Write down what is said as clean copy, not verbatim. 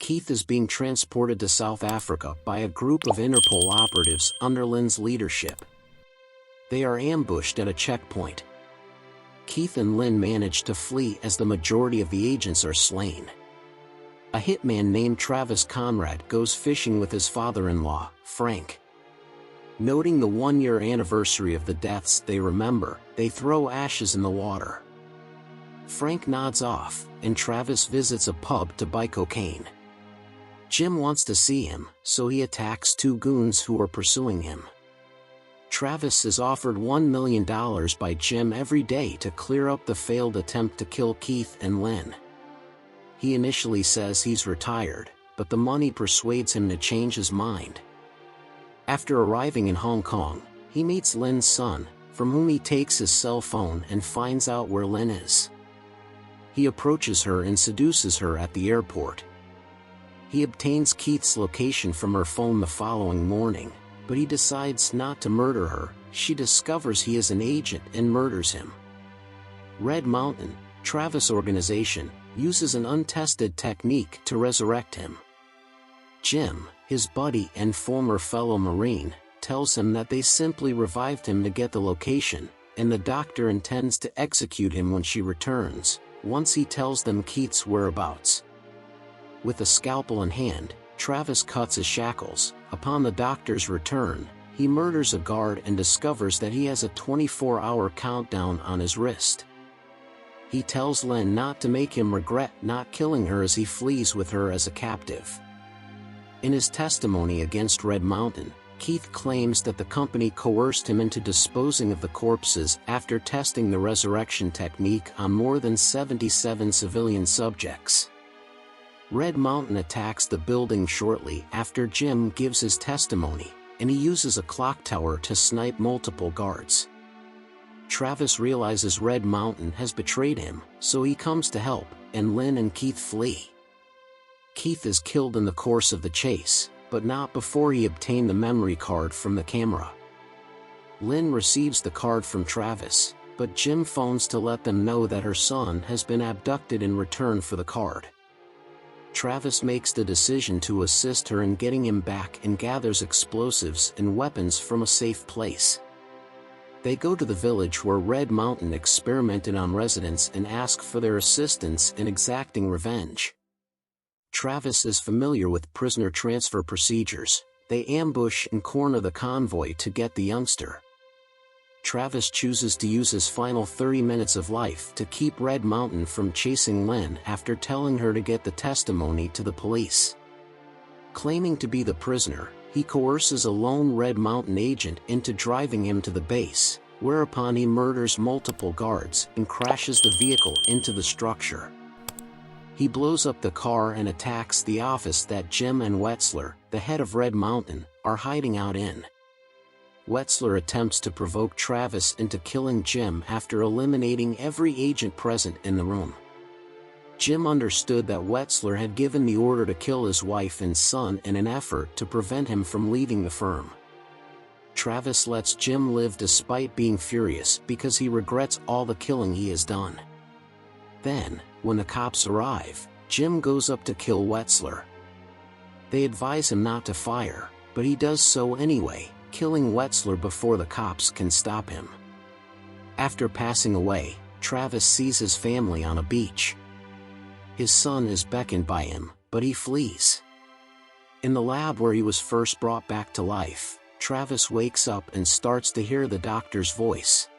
Keith is being transported to South Africa by a group of Interpol operatives under Lynn's leadership. They are ambushed at a checkpoint. Keith and Lynn manage to flee as the majority of the agents are slain. A hitman named Travis Conrad goes fishing with his father-in-law, Frank. Noting the one-year anniversary of the deaths they remember, they throw ashes in the water. Frank nods off, and Travis visits a pub to buy cocaine. Jim wants to see him, so he attacks two goons who are pursuing him. Travis is offered $1 million by Jim every day to clear up the failed attempt to kill Keith and Lynn. He initially says he's retired, but the money persuades him to change his mind. After arriving in Hong Kong, he meets Lynn's son, from whom he takes his cell phone and finds out where Lynn is. He approaches her and seduces her at the airport. He obtains Keith's location from her phone the following morning, but he decides not to murder her. She discovers he is an agent and murders him. Red Mountain, Travis' organization, uses an untested technique to resurrect him. Jim, his buddy and former fellow Marine, tells him that they simply revived him to get the location, and the doctor intends to execute him when she returns, once he tells them Keith's whereabouts. With a scalpel in hand, Travis cuts his shackles. Upon the doctor's return, he murders a guard and discovers that he has a 24-hour countdown on his wrist. He tells Lynn not to make him regret not killing her as he flees with her as a captive. In his testimony against Red Mountain, Keith claims that the company coerced him into disposing of the corpses after testing the resurrection technique on more than 77 civilian subjects. Red Mountain attacks the building shortly after Jim gives his testimony, and he uses a clock tower to snipe multiple guards. Travis realizes Red Mountain has betrayed him, so he comes to help, and Lynn and Keith flee. Keith is killed in the course of the chase, but not before he obtained the memory card from the camera. Lynn receives the card from Travis, but Jim phones to let them know that her son has been abducted in return for the card. Travis makes the decision to assist her in getting him back and gathers explosives and weapons from a safe place. They go to the village where Red Mountain experimented on residents and ask for their assistance in exacting revenge. Travis is familiar with prisoner transfer procedures. They ambush and corner the convoy to get the youngster. Travis chooses to use his final 30 minutes of life to keep Red Mountain from chasing Lynn after telling her to get the testimony to the police. Claiming to be the prisoner, he coerces a lone Red Mountain agent into driving him to the base, whereupon he murders multiple guards and crashes the vehicle into the structure. He blows up the car and attacks the office that Jim and Wetzler, the head of Red Mountain, are hiding out in. Wetzler attempts to provoke Travis into killing Jim after eliminating every agent present in the room. Jim understood that Wetzler had given the order to kill his wife and son in an effort to prevent him from leaving the firm. Travis lets Jim live despite being furious because he regrets all the killing he has done. Then, when the cops arrive, Jim goes up to kill Wetzler. They advise him not to fire, but he does so anyway, killing Wetzler before the cops can stop him. After passing away, Travis sees his family on a beach. His son is beckoned by him, but he flees. In the lab where he was first brought back to life, Travis wakes up and starts to hear the doctor's voice.